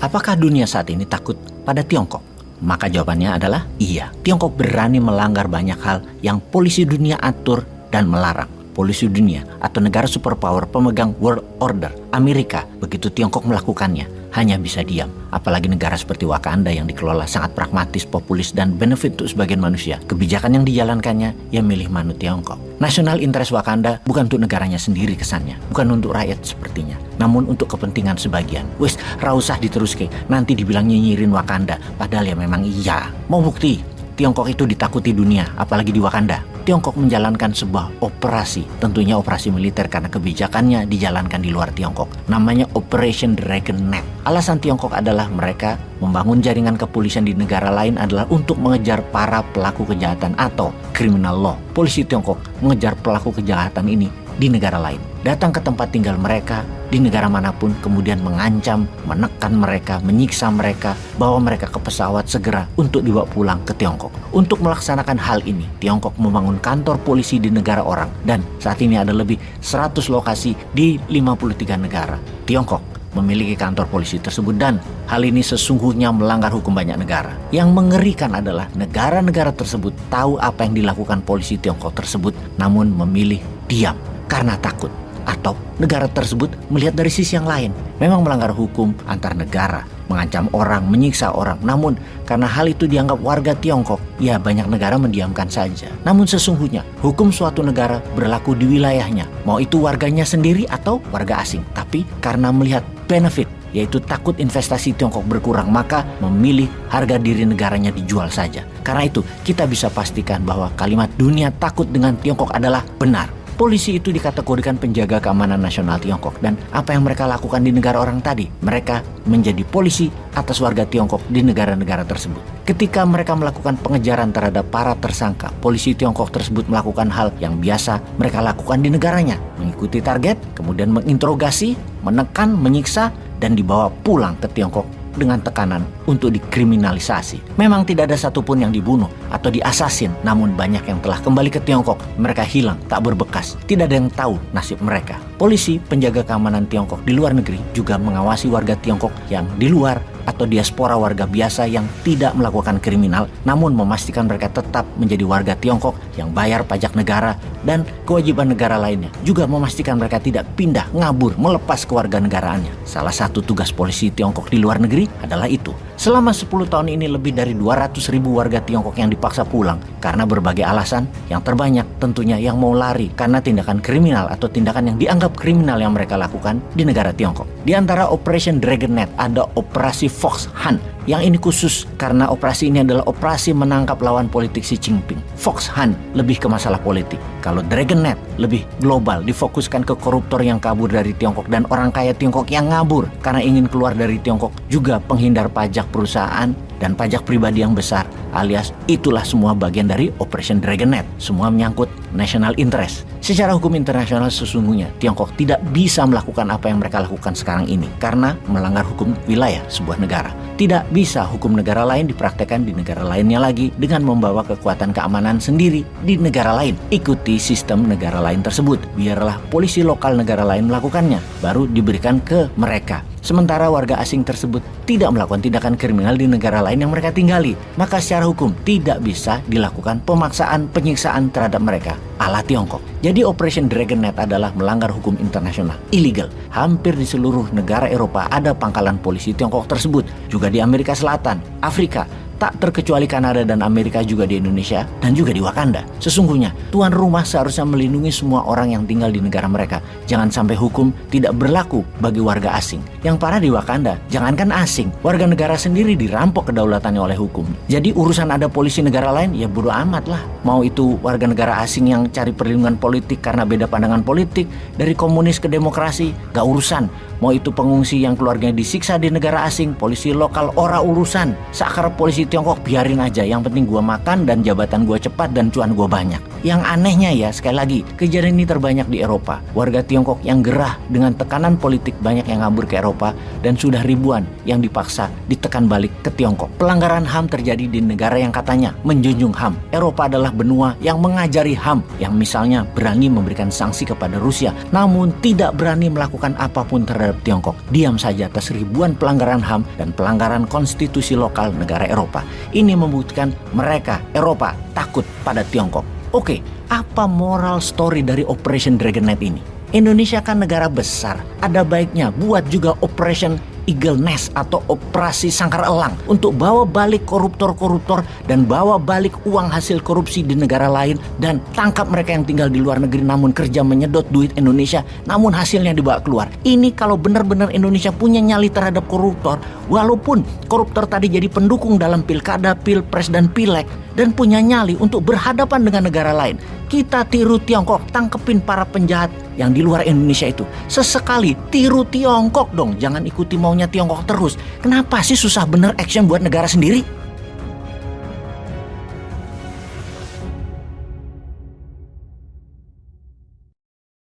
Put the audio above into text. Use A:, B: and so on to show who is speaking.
A: Apakah dunia saat ini takut pada Tiongkok? Maka jawabannya adalah iya. Tiongkok berani melanggar banyak hal yang polisi dunia atur dan melarang. Polisi dunia atau negara superpower pemegang world order, Amerika, begitu Tiongkok melakukannya, hanya bisa diam. Apalagi negara seperti Wakanda yang dikelola sangat pragmatis, populis, dan benefit untuk sebagian manusia. Kebijakan yang dijalankannya, yang milih manut Tiongkok. National interest Wakanda bukan untuk negaranya sendiri kesannya, bukan untuk rakyat sepertinya, namun untuk kepentingan sebagian. Wes, rausah diteruske, nanti dibilang nyinyirin Wakanda, padahal ya memang iya. Mau bukti? Tiongkok itu ditakuti dunia, apalagi di Wakanda. Tiongkok menjalankan sebuah operasi, tentunya operasi militer karena kebijakannya dijalankan di luar Tiongkok. Namanya Operation Dragon Net. Alasan Tiongkok adalah mereka membangun jaringan kepolisian di negara lain adalah untuk mengejar para pelaku kejahatan atau criminal law. Polisi Tiongkok mengejar pelaku kejahatan ini di negara lain. Datang ke tempat tinggal mereka di negara manapun, kemudian mengancam, menekan mereka, menyiksa mereka, bawa mereka ke pesawat segera untuk dibawa pulang ke Tiongkok. Untuk melaksanakan hal ini, Tiongkok membangun kantor polisi di negara orang, dan saat ini ada lebih 100 lokasi di 53 negara. Tiongkok memiliki kantor polisi tersebut, dan hal ini sesungguhnya melanggar hukum banyak negara. Yang mengerikan adalah negara-negara tersebut tahu apa yang dilakukan polisi Tiongkok tersebut, namun memilih diam karena takut. Atau negara tersebut melihat dari sisi yang lain, memang melanggar hukum antar negara, mengancam orang, menyiksa orang. Namun karena hal itu dianggap warga Tiongkok, ya banyak negara mendiamkan saja. Namun sesungguhnya hukum suatu negara berlaku di wilayahnya, mau itu warganya sendiri atau warga asing. Tapi karena melihat benefit, yaitu takut investasi Tiongkok berkurang, maka memilih harga diri negaranya dijual saja. Karena itu kita bisa pastikan bahwa kalimat dunia takut dengan Tiongkok adalah benar. Polisi itu dikategorikan penjaga keamanan nasional Tiongkok, dan apa yang mereka lakukan di negara orang tadi, mereka menjadi polisi atas warga Tiongkok di negara-negara tersebut. Ketika mereka melakukan pengejaran terhadap para tersangka, polisi Tiongkok tersebut melakukan hal yang biasa mereka lakukan di negaranya, mengikuti target, kemudian menginterogasi, menekan, menyiksa, dan dibawa pulang ke Tiongkok dengan tekanan untuk dikriminalisasi. Memang tidak ada satupun yang dibunuh atau diasasin, namun banyak yang telah kembali ke Tiongkok. Mereka hilang, tak berbekas. Tidak ada yang tahu nasib mereka. Polisi penjaga keamanan Tiongkok di luar negeri juga mengawasi warga Tiongkok yang di luar atau diaspora warga biasa yang tidak melakukan kriminal, namun memastikan mereka tetap menjadi warga Tiongkok yang bayar pajak negara dan kewajiban negara lainnya. Juga memastikan mereka tidak pindah, ngabur, melepas kewarganegaraannya. Salah satu tugas polisi Tiongkok di luar negeri adalah itu. Selama 10 tahun ini lebih dari 200.000 warga Tiongkok yang dipaksa pulang karena berbagai alasan, yang terbanyak tentunya yang mau lari karena tindakan kriminal atau tindakan yang dianggap kriminal yang mereka lakukan di negara Tiongkok. Di antara Operation Dragon Net ada Operasi Fox Hunt. Yang ini khusus karena operasi ini adalah operasi menangkap lawan politik Xi Jinping. Fox Hunt lebih ke masalah politik. Kalau Dragon Net lebih global, difokuskan ke koruptor yang kabur dari Tiongkok dan orang kaya Tiongkok yang ngabur karena ingin keluar dari Tiongkok, juga penghindar pajak perusahaan dan pajak pribadi yang besar, alias itulah semua bagian dari Operation Dragon Net. Semua menyangkut national interest. Secara hukum internasional sesungguhnya Tiongkok tidak bisa melakukan apa yang mereka lakukan sekarang ini karena melanggar hukum wilayah sebuah negara. Tidak bisa hukum negara lain dipraktekkan di negara lainnya lagi dengan membawa kekuatan keamanan sendiri di negara lain. Ikuti sistem negara lain tersebut. Biarlah polisi lokal negara lain melakukannya, baru diberikan ke mereka. Sementara warga asing tersebut tidak melakukan tindakan kriminal di negara lain yang mereka tinggali, maka secara hukum tidak bisa dilakukan pemaksaan, penyiksaan terhadap mereka ala Tiongkok. Jadi Operation Dragon Net adalah melanggar hukum internasional, illegal. Hampir di seluruh negara Eropa ada pangkalan polisi Tiongkok tersebut, juga di Amerika Selatan, Afrika, tak terkecuali Kanada dan Amerika, juga di Indonesia dan juga di Wakanda. Sesungguhnya tuan rumah seharusnya melindungi semua orang yang tinggal di negara mereka. Jangan sampai hukum tidak berlaku bagi warga asing. Yang parah di Wakanda, jangankan asing, warga negara sendiri dirampok kedaulatannya oleh hukum. Jadi urusan ada polisi negara lain, ya bodo amat lah. Mau itu warga negara asing yang cari perlindungan politik karena beda pandangan politik, dari komunis ke demokrasi, gak urusan. Mau itu pengungsi yang keluarganya disiksa di negara asing, polisi lokal ora urusan. Seakar polisi korupsi Tiongkok biarin aja, yang penting gua makan dan jabatan gua cepat dan cuan gua banyak. Yang anehnya ya, sekali lagi, kejadian ini terbanyak di Eropa. Warga Tiongkok yang gerah dengan tekanan politik banyak yang ngabur ke Eropa dan sudah ribuan yang dipaksa ditekan balik ke Tiongkok. Pelanggaran HAM terjadi di negara yang katanya menjunjung HAM. Eropa adalah benua yang mengajari HAM, yang misalnya berani memberikan sanksi kepada Rusia, namun tidak berani melakukan apapun terhadap Tiongkok. Diam saja atas ribuan pelanggaran HAM dan pelanggaran konstitusi lokal negara Eropa. Ini membuktikan mereka, Eropa, takut pada Tiongkok. Oke, apa moral story dari Operation Dragon Knight ini? Indonesia kan negara besar, ada baiknya buat juga Operation Eagle Nest atau operasi sangkar elang untuk bawa balik koruptor-koruptor dan bawa balik uang hasil korupsi di negara lain dan tangkap mereka yang tinggal di luar negeri namun kerja menyedot duit Indonesia namun hasilnya dibawa keluar. Ini kalau benar-benar Indonesia punya nyali terhadap koruptor, walaupun koruptor tadi jadi pendukung dalam pilkada, pilpres dan pileg dan punya nyali untuk berhadapan dengan negara lain, kita tiru Tiongkok, tangkepin para penjahat yang di luar Indonesia itu. Sesekali tiru Tiongkok dong, jangan ikuti maunya Tiongkok terus. Kenapa sih susah bener action buat negara sendiri?